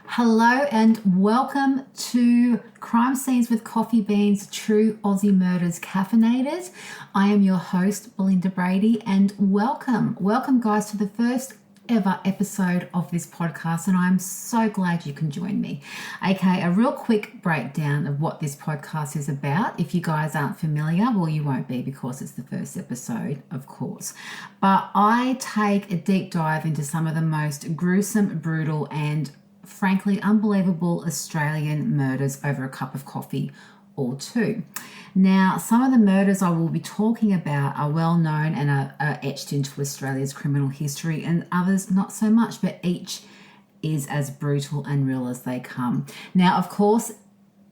Hello and welcome to Crime Scenes with Coffee Beans, True Aussie Murders Caffeinated. I am your host, Belinda Brady, and welcome guys to the first ever episode of this podcast, and I'm so glad you can join me. Okay, a real quick breakdown of what this podcast is about. If you guys aren't familiar, well, you won't be because it's the first episode, of course. But I take a deep dive into some of the most gruesome, brutal, and frankly unbelievable Australian murders over a cup of coffee or two. Now, some of the murders I will be talking about are well known and are etched into Australia's criminal history, and others not so much, but each is as brutal and real as they come. Now, of course,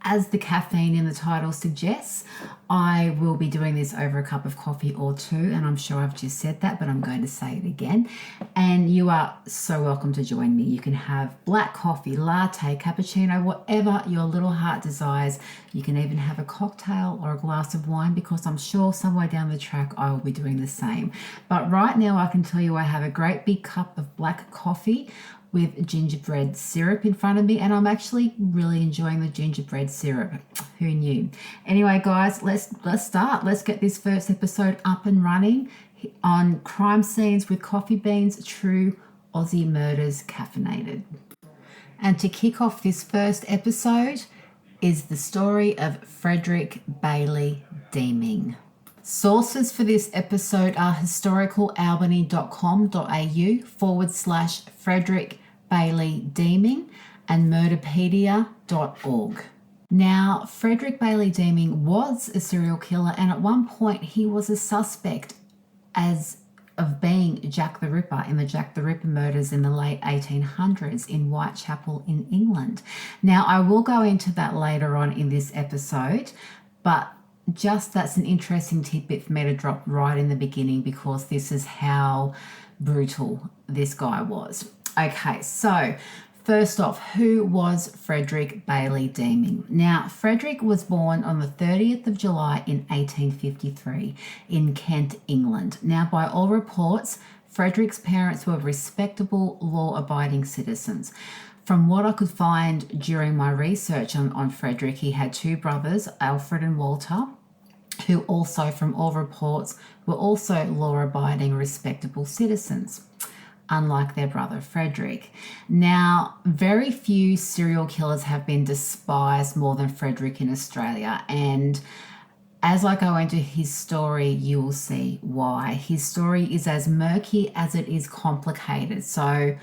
as the caffeine in the title suggests, I will be doing this over a cup of coffee or two, and I'm sure I've just said that, but I'm going to say it again. And you are so welcome to join me. You can have black coffee, latte, cappuccino, whatever your little heart desires. You can even have a cocktail or a glass of wine, because I'm sure somewhere down the track I will be doing the same. But right now I can tell you I have a great big cup of black coffee with gingerbread syrup in front of me, and I'm actually really enjoying the gingerbread syrup. Who knew? Anyway, guys, let's start. Let's get this first episode up and running on Crime Scenes with Coffee Beans, True Aussie Murders Caffeinated. And to kick off this first episode is the story of Frederick Bailey Deeming. Sources for this episode are historicalalbany.com.au/Frederick Bailey Deeming and murderpedia.org. Now, Frederick Bailey Deeming was a serial killer, and at one point he was a suspect of being Jack the Ripper in the Jack the Ripper murders in the late 1800s in Whitechapel in England. Now, I will go into that later on in this episode, but that's an interesting tidbit for me to drop right in the beginning, because this is how brutal this guy was. Okay, so first off, who was Frederick Bailey Deeming? Now, Frederick was born on the 30th of July in 1853 in Kent, England. Now, by all reports, Frederick's parents were respectable, law-abiding citizens. From what I could find during my research on Frederick, he had two brothers, Alfred and Walter, who also, from all reports, were also law-abiding, respectable citizens, unlike their brother Frederick. Now, very few serial killers have been despised more than Frederick in Australia, and as I go into his story, you will see why. His story is as murky as it is complicated, so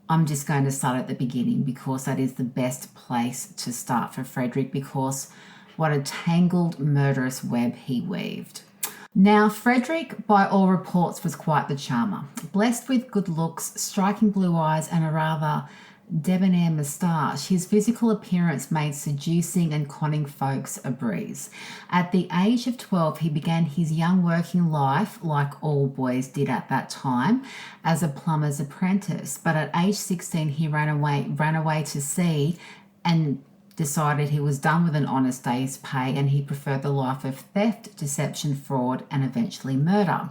I'm just going to start at the beginning, because that is the best place to start for Frederick, because what a tangled, murderous web he weaved. Now, Frederick, by all reports, was quite the charmer. Blessed with good looks, striking blue eyes, and a rather debonair moustache, his physical appearance made seducing and conning folks a breeze. At the age of 12, he began his young working life, like all boys did at that time, as a plumber's apprentice. But at age 16, he ran away to sea and decided he was done with an honest day's pay, and he preferred the life of theft, deception, fraud, and eventually murder.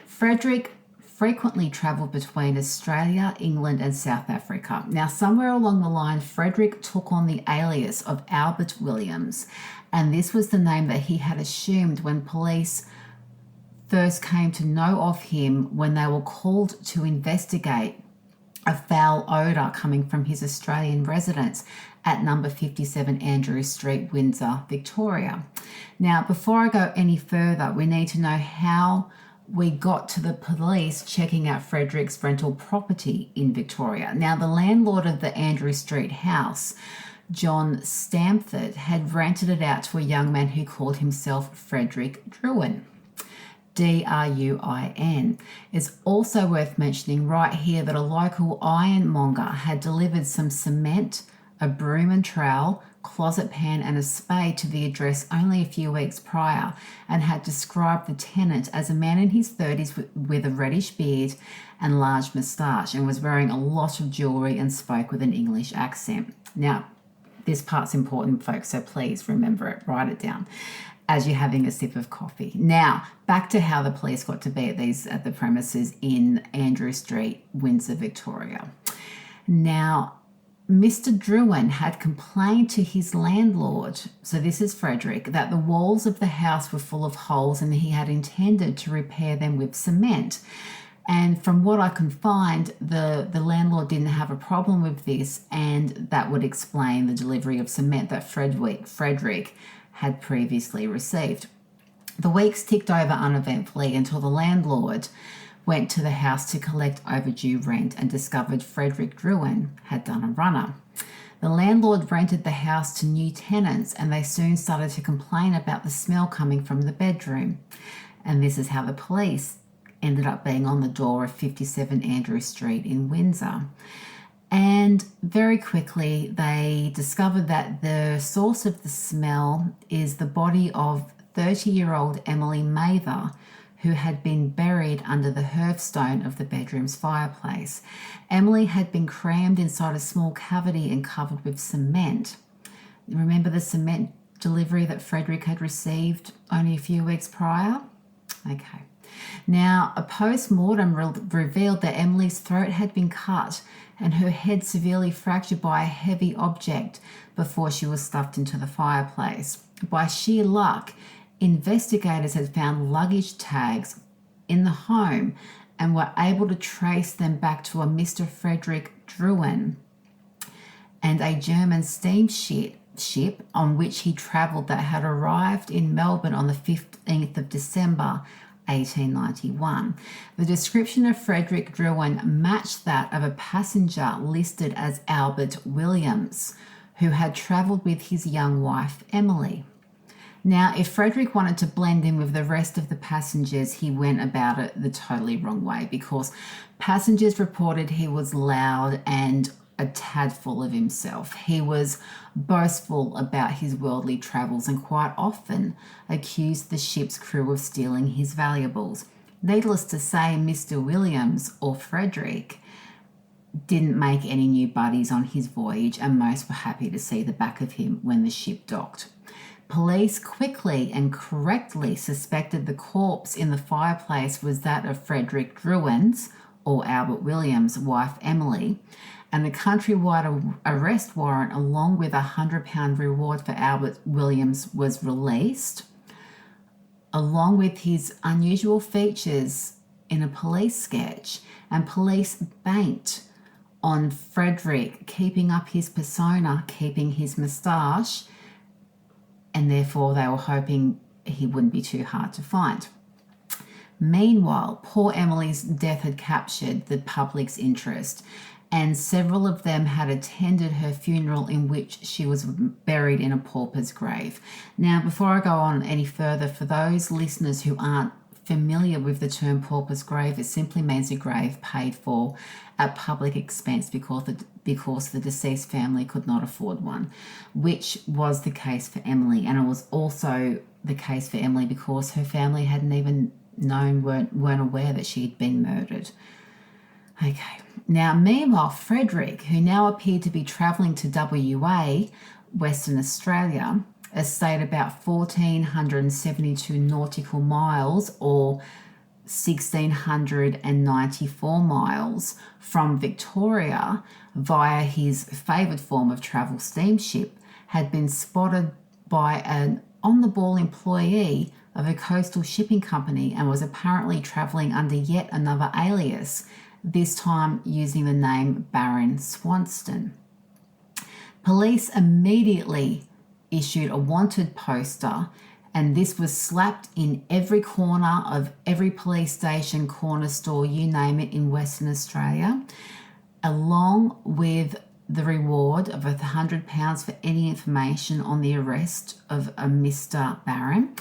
Frederick frequently travelled between Australia, England, and South Africa. Now, somewhere along the line, Frederick took on the alias of Albert Williams, and this was the name that he had assumed when police first came to know of him when they were called to investigate a foul odour coming from his Australian residence at number 57 Andrew Street, Windsor, Victoria. Now, before I go any further, we need to know how we got to the police checking out Frederick's rental property in Victoria. Now, the landlord of the Andrew Street house, John Stamford, had rented it out to a young man who called himself Frederick Druin. Druin. It's also worth mentioning right here that a local ironmonger had delivered some cement, a broom and trowel, closet pan and a spade to the address only a few weeks prior, and had described the tenant as a man in his 30s with a reddish beard and large moustache, and was wearing a lot of jewellery and spoke with an English accent. Now, this part's important, folks, so please remember it, write it down as you're having a sip of coffee. Now, back to how the police got to be at the premises in Andrew Street, Windsor, Victoria. Now, Mr. Druin had complained to his landlord, so this is Frederick, that the walls of the house were full of holes and he had intended to repair them with cement. And from what I can find, the landlord didn't have a problem with this, and that would explain the delivery of cement that Frederick had previously received. The weeks ticked over uneventfully until the landlord went to the house to collect overdue rent and discovered Frederick Druin had done a runner. The landlord rented the house to new tenants, and they soon started to complain about the smell coming from the bedroom. And this is how the police ended up being on the door of 57 Andrew Street in Windsor. And very quickly, they discovered that the source of the smell is the body of 30-year-old Emily Mather, who had been buried under the hearthstone of the bedroom's fireplace. Emily had been crammed inside a small cavity and covered with cement. Remember the cement delivery that Frederick had received only a few weeks prior? Okay. Now, a post-mortem revealed that Emily's throat had been cut and her head severely fractured by a heavy object before she was stuffed into the fireplace. By sheer luck, investigators had found luggage tags in the home and were able to trace them back to a Mr. Frederick Druin and a German steamship on which he travelled that had arrived in Melbourne on the 15th of December 1891. The description of Frederick Druin matched that of a passenger listed as Albert Williams, who had travelled with his young wife Emily. Now, if Frederick wanted to blend in with the rest of the passengers, he went about it the totally wrong way, because passengers reported he was loud and a tad full of himself. He was boastful about his worldly travels and quite often accused the ship's crew of stealing his valuables. Needless to say, Mr. Williams, or Frederick, didn't make any new buddies on his voyage, and most were happy to see the back of him when the ship docked. Police quickly and correctly suspected the corpse in the fireplace was that of Frederick Druin's, or Albert Williams' wife Emily, and a countrywide arrest warrant along with a £100 reward for Albert Williams was released, along with his unusual features in a police sketch, and police banked on Frederick keeping up his persona, keeping his moustache, and therefore they were hoping he wouldn't be too hard to find. Meanwhile, poor Emily's death had captured the public's interest, and several of them had attended her funeral, in which she was buried in a pauper's grave. Now, before I go on any further, for those listeners who aren't familiar with the term pauper's grave, it simply means a grave paid for at public expense because the deceased family could not afford one, which was the case for Emily. And it was also the case for Emily because her family hadn't even weren't aware that she had been murdered. Okay. Now, meanwhile, Frederick, who now appeared to be travelling to WA, Western Australia, a state about 1,472 nautical miles or 1,694 miles from Victoria via his favoured form of travel steamship, had been spotted by an on-the-ball employee of a coastal shipping company and was apparently travelling under yet another alias, this time using the name Baron Swanston. Police immediately issued a wanted poster, and this was slapped in every corner of every police station, corner store, you name it, in Western Australia, along with the reward of £100 for any information on the arrest of a Mr. Barron.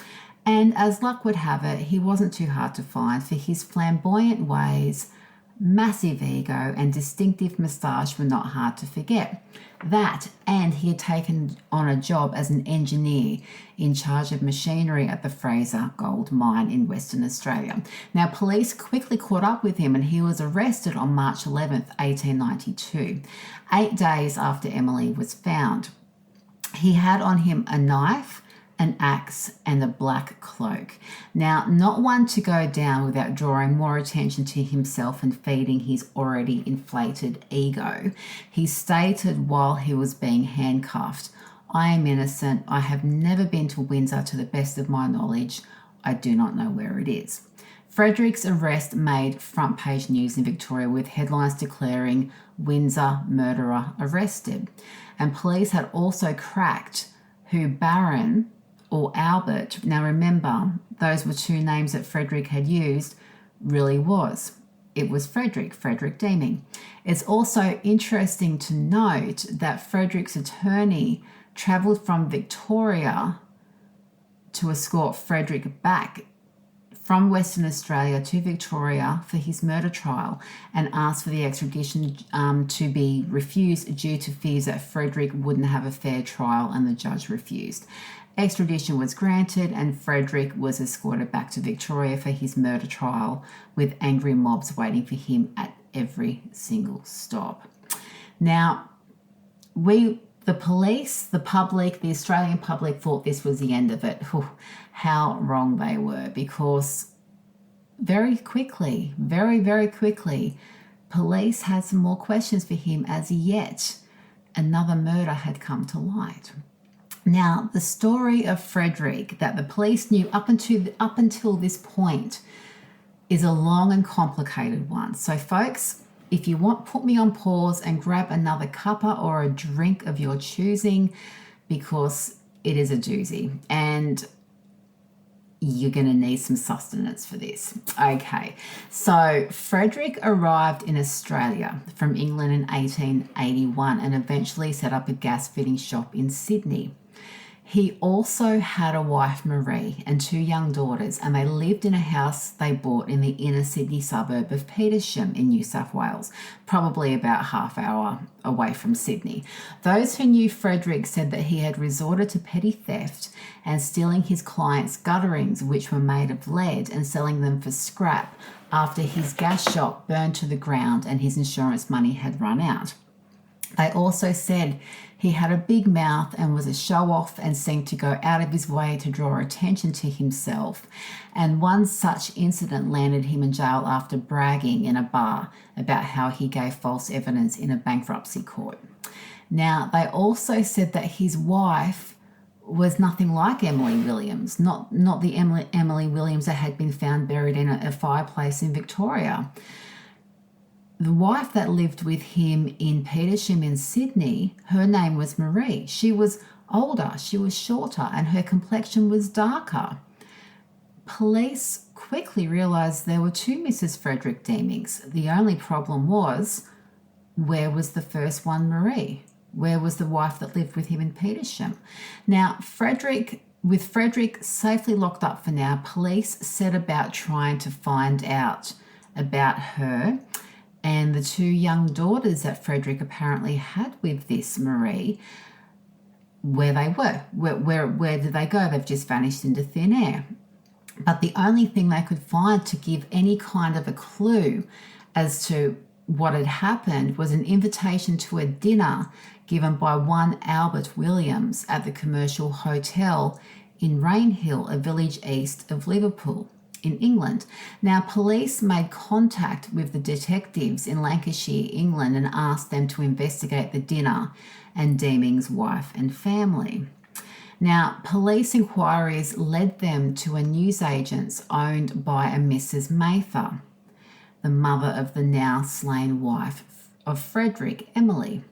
And as luck would have it, he wasn't too hard to find, for his flamboyant ways, massive ego and distinctive moustache were not hard to forget. That, and he had taken on a job as an engineer in charge of machinery at the Fraser Gold Mine in Western Australia. Now, police quickly caught up with him and he was arrested on March 11th, 1892, 8 days after Emily was found. He had on him a knife, an axe, and a black cloak. Now, not one to go down without drawing more attention to himself and feeding his already inflated ego. He stated while he was being handcuffed, "I am innocent. I have never been to Windsor to the best of my knowledge. I do not know where it is." Frederick's arrest made front page news in Victoria with headlines declaring Windsor murderer arrested. And police had also cracked who Baron or Albert, now remember, those were two names that Frederick had used, really was. It was Frederick Deeming. It's also interesting to note that Frederick's attorney travelled from Victoria to escort Frederick back from Western Australia to Victoria for his murder trial and asked for the extradition to be refused due to fears that Frederick wouldn't have a fair trial, and the judge refused. Extradition was granted and Frederick was escorted back to Victoria for his murder trial with angry mobs waiting for him at every single stop. Now, the police, the public, the Australian public thought this was the end of it. How wrong they were, because very quickly, very quickly, police had some more questions for him as yet another murder had come to light. Now, the story of Frederick that the police knew up until this point is a long and complicated one. So, folks, if you want, put me on pause and grab another cuppa or a drink of your choosing, because it is a doozy and you're going to need some sustenance for this. Okay, so Frederick arrived in Australia from England in 1881 and eventually set up a gas fitting shop in Sydney. He also had a wife, Marie, and two young daughters, and they lived in a house they bought in the inner Sydney suburb of Petersham in New South Wales, probably about half hour away from Sydney. Those who knew Frederick said that he had resorted to petty theft and stealing his clients' gutterings, which were made of lead, and selling them for scrap after his gas shop burned to the ground and his insurance money had run out. They also said he had a big mouth and was a show-off and seemed to go out of his way to draw attention to himself. And one such incident landed him in jail after bragging in a bar about how he gave false evidence in a bankruptcy court. Now, they also said that his wife was nothing like Emily Williams, not the Emily Williams that had been found buried in a fireplace in Victoria. The wife that lived with him in Petersham in Sydney, her name was Marie. She was older, she was shorter, and her complexion was darker. Police quickly realised there were two Mrs. Frederick Deemings. The only problem was, where was the first one, Marie? Where was the wife that lived with him in Petersham? Now, with Frederick safely locked up for now, police set about trying to find out about her and the two young daughters that Frederick apparently had with this Marie, where they were. Where did they go? They've just vanished into thin air. But the only thing they could find to give any kind of a clue as to what had happened was an invitation to a dinner given by one Albert Williams at the Commercial Hotel in Rainhill, a village east of Liverpool in England. Now, police made contact with the detectives in Lancashire, England, and asked them to investigate the dinner and Deeming's wife and family. Now, police inquiries led them to a newsagent's owned by a Mrs. Mather, the mother of the now slain wife of Frederick, Emily.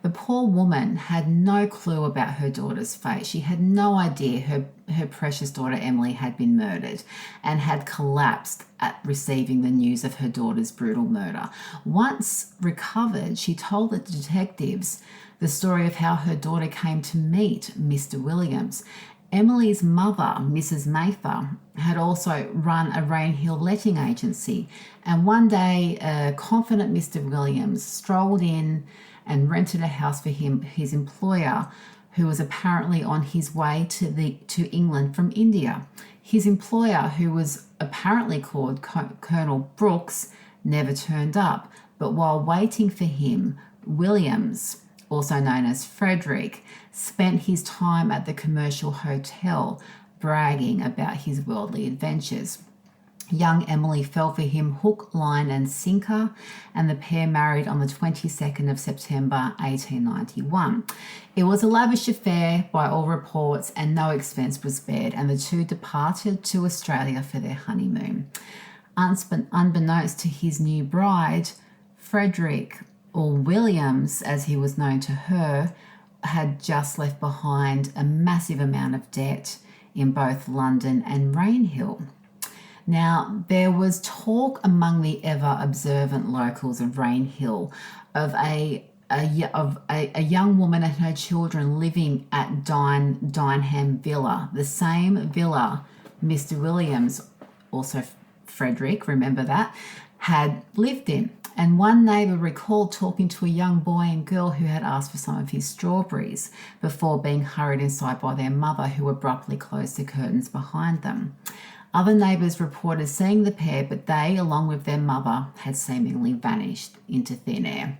The poor woman had no clue about her daughter's fate. She had no idea her precious daughter Emily had been murdered and had collapsed at receiving the news of her daughter's brutal murder. Once recovered, she told the detectives the story of how her daughter came to meet Mr. Williams. Emily's mother, Mrs. Mather, had also run a Rainhill letting agency, and one day a confident Mr. Williams strolled in and rented a house for his employer, who was apparently on his way to England from India. His employer, who was apparently called Colonel Brooks, never turned up, but while waiting for him, Williams also known as Frederick, spent his time at the commercial hotel bragging about his worldly adventures. Young Emily fell for him hook, line and sinker, and the pair married on the 22nd of September 1891. It was a lavish affair by all reports and no expense was spared, and the two departed to Australia for their honeymoon. Unbeknownst to his new bride, Frederick, or Williams as he was known to her, had just left behind a massive amount of debt in both London and Rainhill. Now, there was talk among the ever-observant locals of Rainhill of a young woman and her children living at Dyneham Villa, the same villa Mr. Williams, also Frederick, remember that, had lived in. And one neighbour recalled talking to a young boy and girl who had asked for some of his strawberries before being hurried inside by their mother, who abruptly closed the curtains behind them. Other neighbours reported seeing the pair, but they, along with their mother, had seemingly vanished into thin air.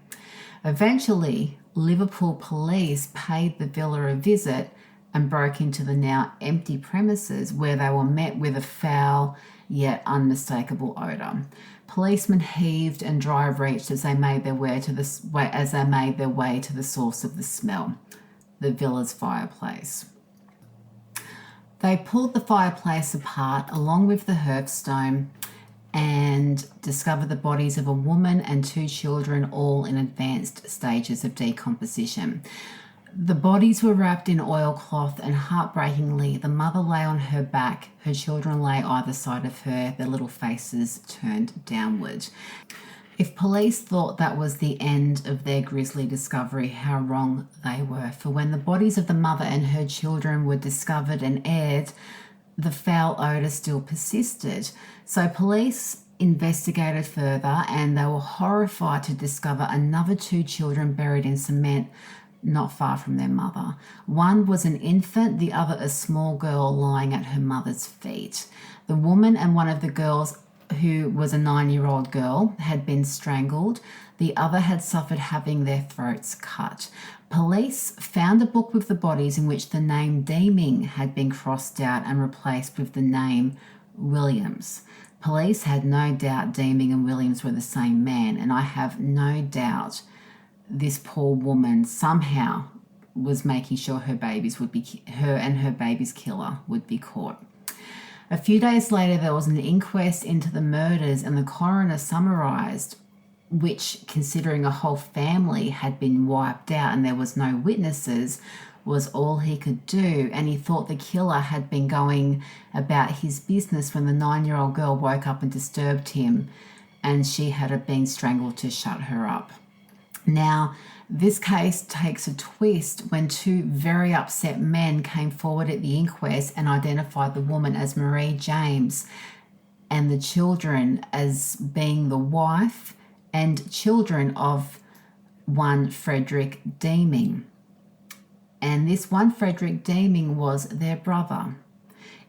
Eventually, Liverpool police paid the villa a visit and broke into the now empty premises, where they were met with a foul yet unmistakable odour. Policemen heaved and dry reached as they made their way to the source of the smell, the villa's fireplace. They pulled the fireplace apart along with the hearthstone and discovered the bodies of a woman and two children, all in advanced stages of decomposition. The bodies were wrapped in oilcloth, and heartbreakingly, the mother lay on her back, her children lay either side of her, their little faces turned downward. If police thought that was the end of their grisly discovery, how wrong they were. For when the bodies of the mother and her children were discovered and aired, the foul odour still persisted. So police investigated further, and they were horrified to discover another two children buried in cement not far from their mother. One was an infant, the other a small girl lying at her mother's feet. The woman and one of the girls, who was a 9-year-old girl, had been strangled. The other had suffered having their throats cut. Police found a book with the bodies in which the name Deeming had been crossed out and replaced with the name Williams. Police had no doubt Deeming and Williams were the same man, and I have no doubt this poor woman somehow was making sure her and her baby's killer would be caught. A few days later, there was an inquest into the murders, and the coroner summarised, which, considering a whole family had been wiped out and there was no witnesses, was all he could do. And he thought the killer had been going about his business when the 9-year-old girl woke up and disturbed him, and she had been strangled to shut her up. Now, this case takes a twist when two very upset men came forward at the inquest and identified the woman as Marie James and the children as being the wife and children of one Frederick Deeming. And this one Frederick Deeming was their brother.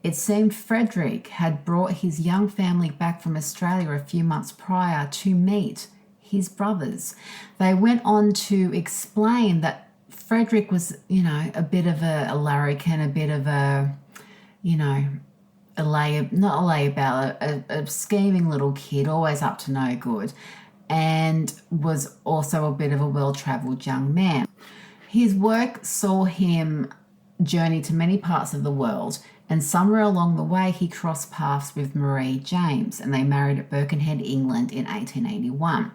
It seemed Frederick had brought his young family back from Australia a few months prior to meet his brothers. They went on to explain that Frederick was, a bit of a larrikin, a bit of a, a scheming little kid, always up to no good, and was also a bit of a well-travelled young man. His work saw him journey to many parts of the world, and somewhere along the way he crossed paths with Marie James, and they married at Birkenhead, England in 1881.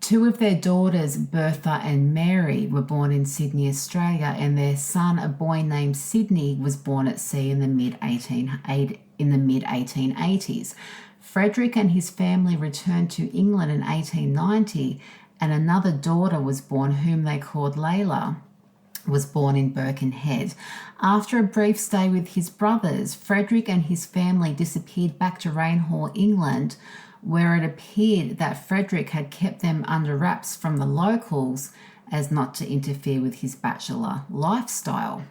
Two of their daughters, Bertha and Mary, were born in Sydney, Australia, and their son, a boy named Sydney, was born at sea in the mid-1880s. Frederick and his family returned to England in 1890, and another daughter was born, whom they called Layla, was born in Birkenhead. After a brief stay with his brothers, Frederick and his family disappeared back to Rainhill, England, where it appeared that Frederick had kept them under wraps from the locals as not to interfere with his bachelor lifestyle.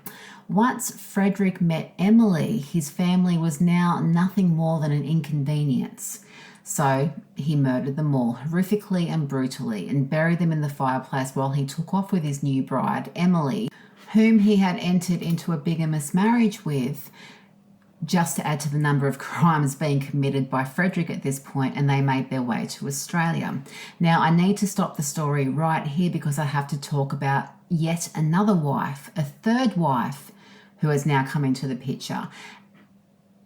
Once Frederick met Emily, his family was now nothing more than an inconvenience. So he murdered them all horrifically and brutally and buried them in the fireplace while he took off with his new bride, Emily, whom he had entered into a bigamous marriage with, just to add to the number of crimes being committed by Frederick at this point, and they made their way to Australia. Now, I need to stop the story right here because I have to talk about yet another wife, a third wife, who has now come into the picture.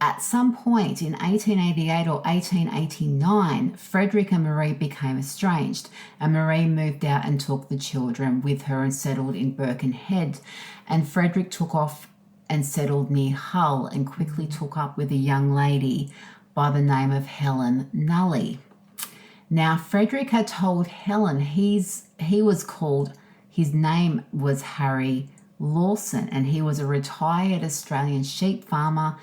At some point in 1888 or 1889, Frederick and Marie became estranged, and Marie moved out and took the children with her and settled in Birkenhead. And Frederick took off and settled near Hull and quickly took up with a young lady by the name of Helen Nulley. Now, Frederick had told Helen his name was Harry Lawson, and he was a retired Australian sheep farmer,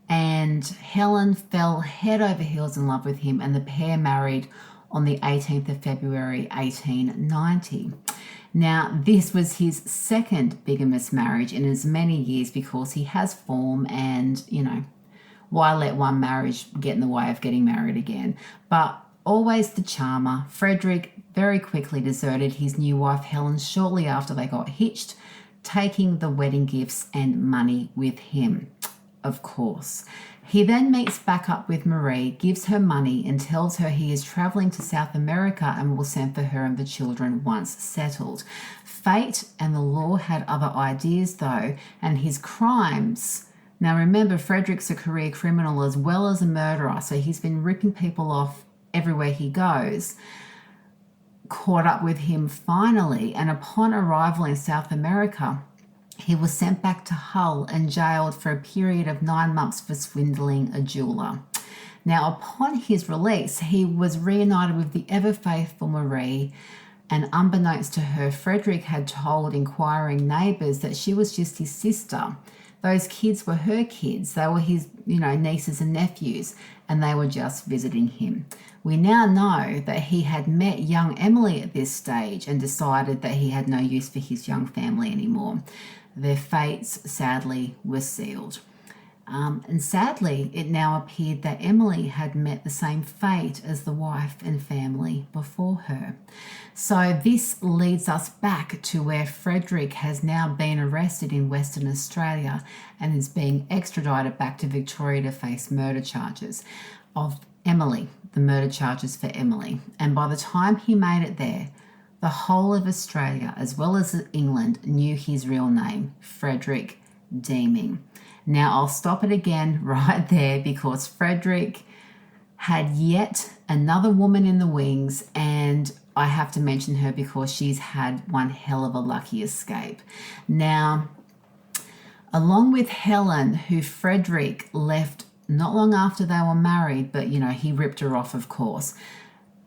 and Helen fell head over heels in love with him, and the pair married on the 18th of February 1890. Now, this was his second bigamous marriage in as many years because he has form and, why let one marriage get in the way of getting married again? But always the charmer, Frederick very quickly deserted his new wife Helen shortly after they got hitched, taking the wedding gifts and money with him, of course. He then meets back up with Marie, gives her money and tells her he is travelling to South America and will send for her and the children once settled. Fate and the law had other ideas though, and his crimes. Now remember, Frederick's a career criminal as well as a murderer, so he's been ripping people off everywhere he goes. Caught up with him finally, and upon arrival in South America, he was sent back to Hull and jailed for a period of 9 months for swindling a jeweller. Now, upon his release, he was reunited with the ever-faithful Marie, and unbeknownst to her, Frederick had told inquiring neighbours that she was just his sister. Those kids were her kids. They were his, nieces and nephews, and they were just visiting him. We now know that he had met young Emily at this stage and decided that he had no use for his young family anymore. Their fates, sadly, were sealed. And sadly, it now appeared that Emily had met the same fate as the wife and family before her. So this leads us back to where Frederick has now been arrested in Western Australia and is being extradited back to Victoria to face murder charges of Emily, the murder charges for Emily. And by the time he made it there, the whole of Australia, as well as England, knew his real name, Frederick Deeming. Now, I'll stop it again right there because Frederick had yet another woman in the wings, and I have to mention her because she's had one hell of a lucky escape. Now, along with Helen, who Frederick left not long after they were married, but, he ripped her off, of course.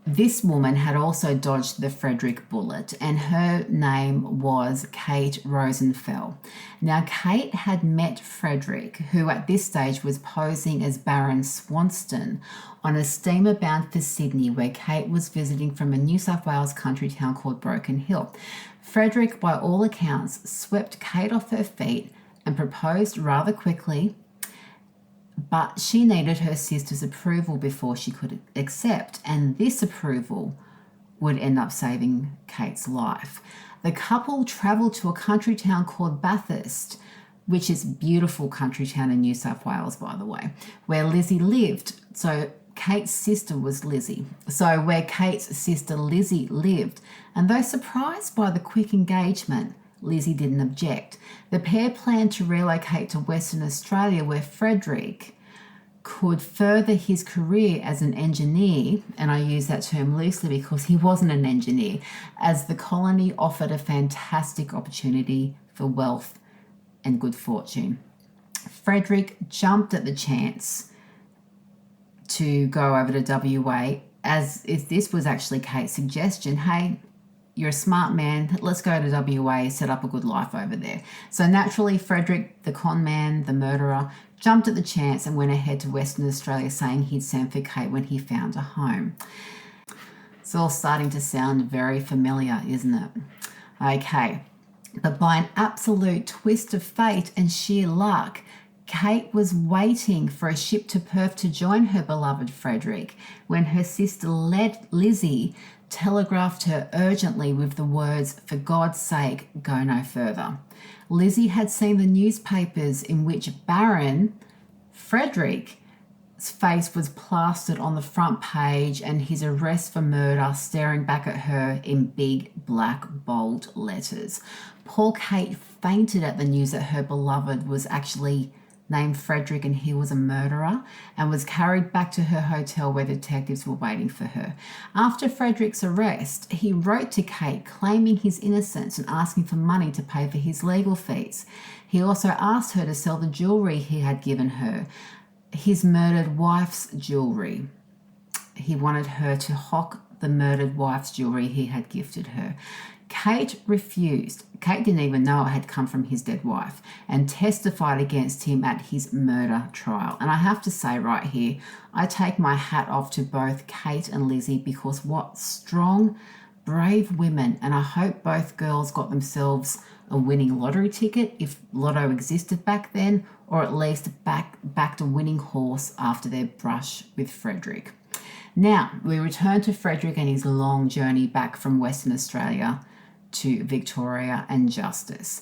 This woman had also dodged the Frederick bullet, and her name was Kate Rosenfeld. Now, Kate had met Frederick, who at this stage was posing as Baron Swanston, on a steamer bound for Sydney, where Kate was visiting from a New South Wales country town called Broken Hill. Frederick, by all accounts, swept Kate off her feet and proposed rather quickly, but she needed her sister's approval before she could accept, and this approval would end up saving Kate's life. The couple travelled to a country town called Bathurst, which is a beautiful country town in New South Wales, by the way, where Lizzie lived. So Kate's sister was Lizzie. So where Kate's sister Lizzie lived, and though surprised by the quick engagement, Lizzie didn't object. The pair planned to relocate to Western Australia, where Frederick could further his career as an engineer, and I use that term loosely because he wasn't an engineer, as the colony offered a fantastic opportunity for wealth and good fortune. Frederick jumped at the chance to go over to WA, as if this was actually Kate's suggestion. Hey, you're a smart man, let's go to WA, set up a good life over there. So naturally, Frederick, the con man, the murderer, jumped at the chance and went ahead to Western Australia, saying he'd send for Kate when he found a home. It's all starting to sound very familiar, isn't it? Okay, but by an absolute twist of fate and sheer luck, Kate was waiting for a ship to Perth to join her beloved Frederick when her sister Lizzie telegraphed her urgently with the words, "For God's sake, go no further." Lizzie had seen the newspapers in which Baron Frederick's face was plastered on the front page and his arrest for murder staring back at her in big black bold letters. Poor Kate fainted at the news that her beloved was actually named Frederick and he was a murderer, and was carried back to her hotel where detectives were waiting for her. After Frederick's arrest, he wrote to Kate claiming his innocence and asking for money to pay for his legal fees. He also asked her to sell the jewelry he had given her, his murdered wife's jewelry. He wanted her to hock the murdered wife's jewelry he had gifted her. Kate refused. Kate didn't even know it had come from his dead wife, and testified against him at his murder trial. And I have to say right here, I take my hat off to both Kate and Lizzie, because what strong, brave women. And I hope both girls got themselves a winning lottery ticket, if lotto existed back then, or at least backed a winning horse after their brush with Frederick. Now, we return to Frederick and his long journey back from Western Australia to Victoria and justice.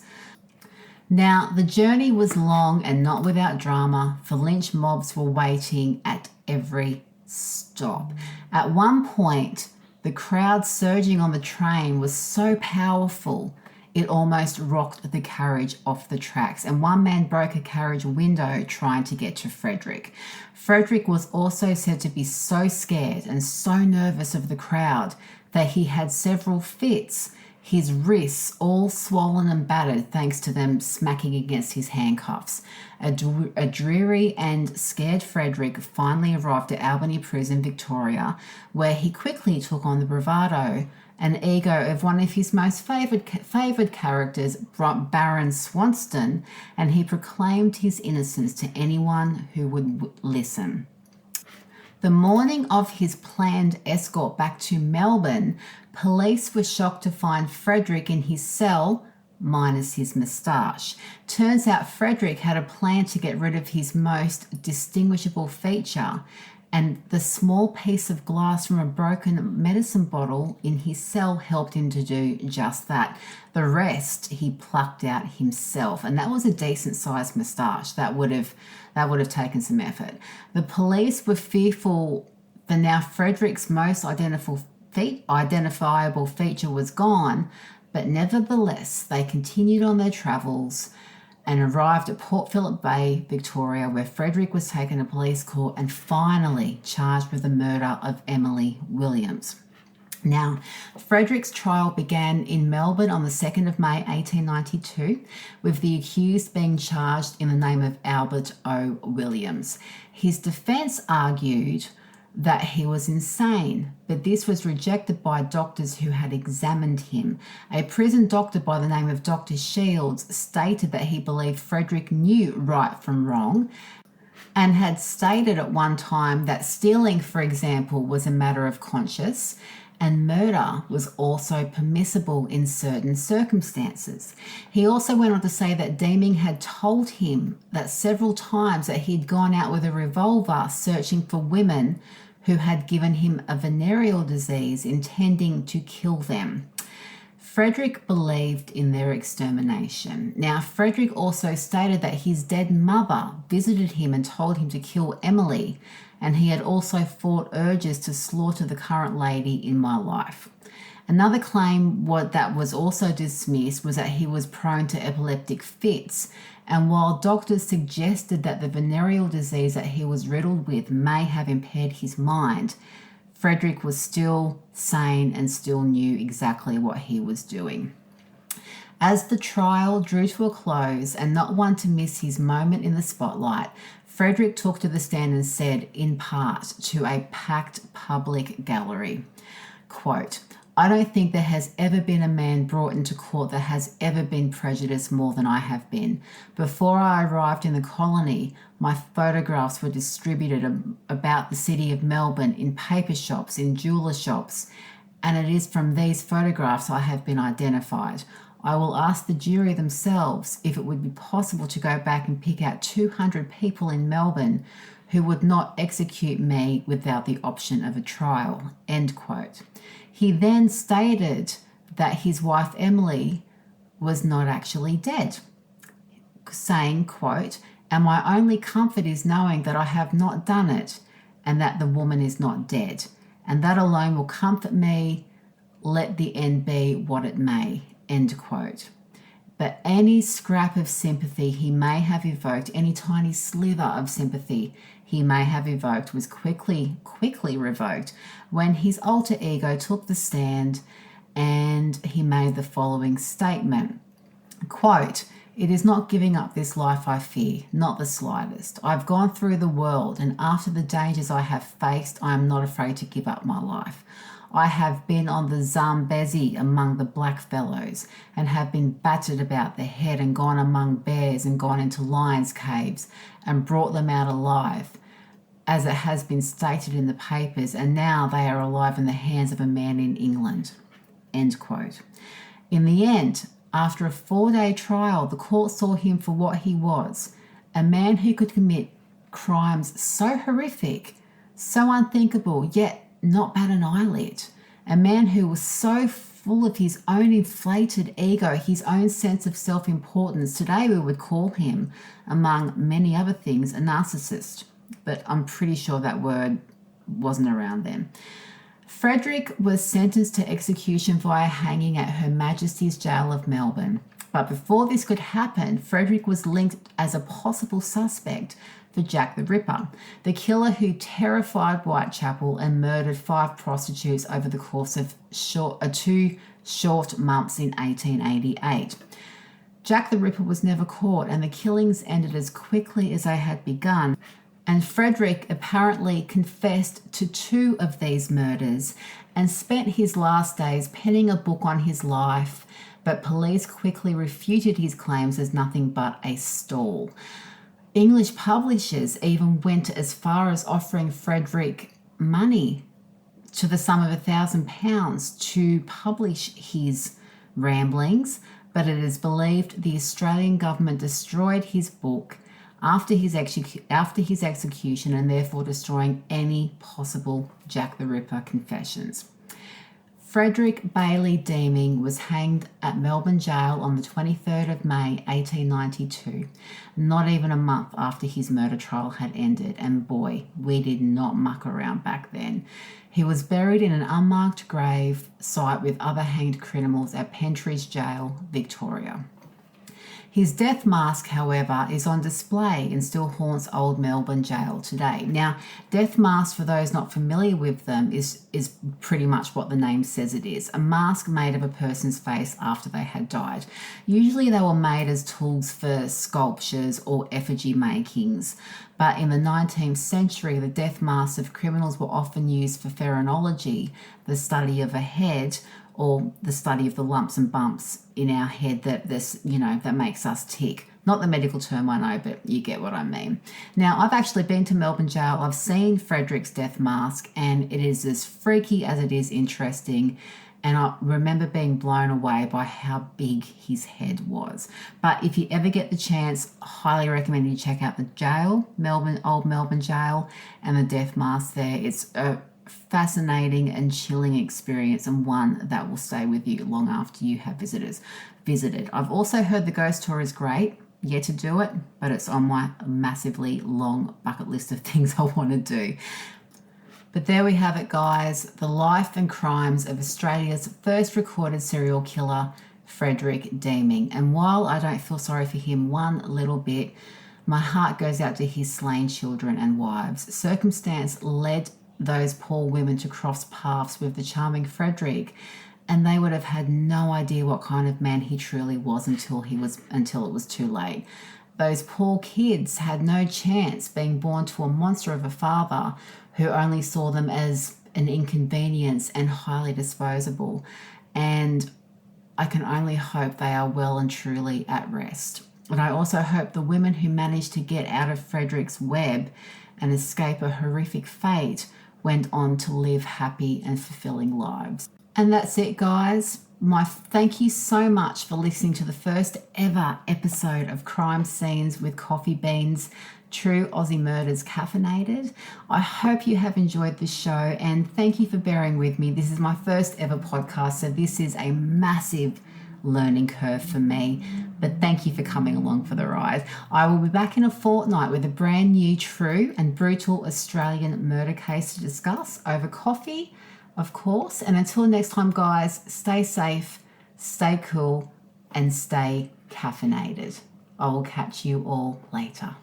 Now, the journey was long and not without drama, for lynch mobs were waiting at every stop. At one point, the crowd surging on the train was so powerful it almost rocked the carriage off the tracks, and one man broke a carriage window trying to get to Frederick. Frederick was also said to be so scared and so nervous of the crowd that he had several fits, his wrists all swollen and battered thanks to them smacking against his handcuffs. A dreary and scared Frederick finally arrived at Albany Prison, Victoria, where he quickly took on the bravado and ego of one of his most favoured characters, Baron Swanston, and he proclaimed his innocence to anyone who would listen. The morning of his planned escort back to Melbourne, police were shocked to find Frederick in his cell, minus his moustache. Turns out Frederick had a plan to get rid of his most distinguishable feature, and the small piece of glass from a broken medicine bottle in his cell helped him to do just that. The rest he plucked out himself, and that was a decent-sized moustache. That would have taken some effort. The police were fearful that now Frederick's most identifiable feature was gone, but nevertheless they continued on their travels and arrived at Port Phillip Bay, Victoria, where Frederick was taken to police court and finally charged with the murder of Emily Williams. Now, Frederick's trial began in Melbourne on the 2nd of May 1892, with the accused being charged in the name of Albert O. Williams. His defence argued that he was insane, but this was rejected by doctors who had examined him. A prison doctor by the name of Dr. Shields stated that he believed Frederick knew right from wrong and had stated at one time that stealing, for example, was a matter of conscience, and murder was also permissible in certain circumstances. He also went on to say that Deeming had told him that several times that he'd gone out with a revolver searching for women who had given him a venereal disease, intending to kill them. Frederick believed in their extermination. Now, Frederick also stated that his dead mother visited him and told him to kill Emily, and he had also fought urges to slaughter the current lady in my life. Another claim that was also dismissed was that he was prone to epileptic fits, and while doctors suggested that the venereal disease that he was riddled with may have impaired his mind, Frederick was still sane and still knew exactly what he was doing. As the trial drew to a close, and not one to miss his moment in the spotlight, Frederick took to the stand and said, in part, to a packed public gallery, quote, "I don't think there has ever been a man brought into court that has ever been prejudiced more than I have been. Before I arrived in the colony, my photographs were distributed about the city of Melbourne in paper shops, in jeweller shops, and it is from these photographs I have been identified. I will ask the jury themselves if it would be possible to go back and pick out 200 people in Melbourne who would not execute me without the option of a trial, end quote. He then stated that his wife Emily was not actually dead, saying, quote, "And my only comfort is knowing that I have not done it and that the woman is not dead. And that alone will comfort me, let the end be what it may," end quote. But any scrap of sympathy he may have evoked, any tiny sliver of sympathy he may have evoked, was quickly revoked when his alter ego took the stand and he made the following statement, quote, "It is not giving up this life I fear, not the slightest. I've gone through the world, and after the dangers I have faced, I am not afraid to give up my life. I have been on the Zambezi among the black fellows and have been battered about the head and gone among bears and gone into lions' caves and brought them out alive, as it has been stated in the papers, and now they are alive in the hands of a man in England," end quote. In the end, after a 4-day trial, the court saw him for what he was, a man who could commit crimes so horrific, so unthinkable, yet not bat an eyelid. A man who was so full of his own inflated ego, his own sense of self-importance. Today we would call him, among many other things, a narcissist. But I'm pretty sure that word wasn't around then. Frederick was sentenced to execution via hanging at Her Majesty's Jail of Melbourne. But before this could happen, Frederick was linked as a possible suspect for Jack the Ripper, the killer who terrified Whitechapel and murdered 5 prostitutes over the course of 2 short months in 1888. Jack the Ripper was never caught, and the killings ended as quickly as they had begun. And Frederick apparently confessed to 2 of these murders and spent his last days penning a book on his life, but police quickly refuted his claims as nothing but a stall. English publishers even went as far as offering Frederick money to the sum of £1,000 to publish his ramblings, but it is believed the Australian government destroyed his book after his execution, and therefore destroying any possible Jack the Ripper confessions. Frederick Bailey Deeming was hanged at Melbourne Jail on the 23rd of May 1892, not even a month after his murder trial had ended, and boy, we did not muck around back then. He was buried in an unmarked grave site with other hanged criminals at Pentridge Jail, Victoria. His death mask, however, is on display and still haunts Old Melbourne Jail today. Now, death masks, for those not familiar with them, is pretty much what the name says it is. A mask made of a person's face after they had died. Usually they were made as tools for sculptures or effigy makings. But in the 19th century, the death masks of criminals were often used for phrenology, the study of a head, or the study of the lumps and bumps in our head that makes us tick. Not the medical term, I know, but you get what I mean. Now, I've actually been to Melbourne Jail. I've seen Frederick's death mask, and it is as freaky as it is interesting. And I remember being blown away by how big his head was. But if you ever get the chance, I highly recommend you check out the jail, Old Melbourne Jail, and the death mask there. It's a fascinating and chilling experience, and one that will stay with you long after you have visited. I've also heard the ghost tour is great. Yet to do it, but it's on my massively long bucket list of things I want to do. But there we have it, guys. The life and crimes of Australia's first recorded serial killer, Frederick Deeming. And while I don't feel sorry for him one little bit, my heart goes out to his slain children and wives. Circumstance led those poor women to cross paths with the charming Frederick, and they would have had no idea what kind of man he truly was until it was too late. Those poor kids had no chance, being born to a monster of a father who only saw them as an inconvenience and highly disposable. And I can only hope they are well and truly at rest. And I also hope the women who managed to get out of Frederick's web and escape a horrific fate went on to live happy and fulfilling lives. And that's it, guys. Thank you so much for listening to the first ever episode of Crime Scenes with Coffee Beans, True Aussie Murders Caffeinated. I hope you have enjoyed this show, and thank you for bearing with me. This is my first ever podcast, so this is a massive learning curve for me, but thank you for coming along for the ride. I will be back in a fortnight with a brand new true and brutal Australian murder case to discuss over coffee, of course. And until next time, guys, stay safe, stay cool, and stay caffeinated. I will catch you all later.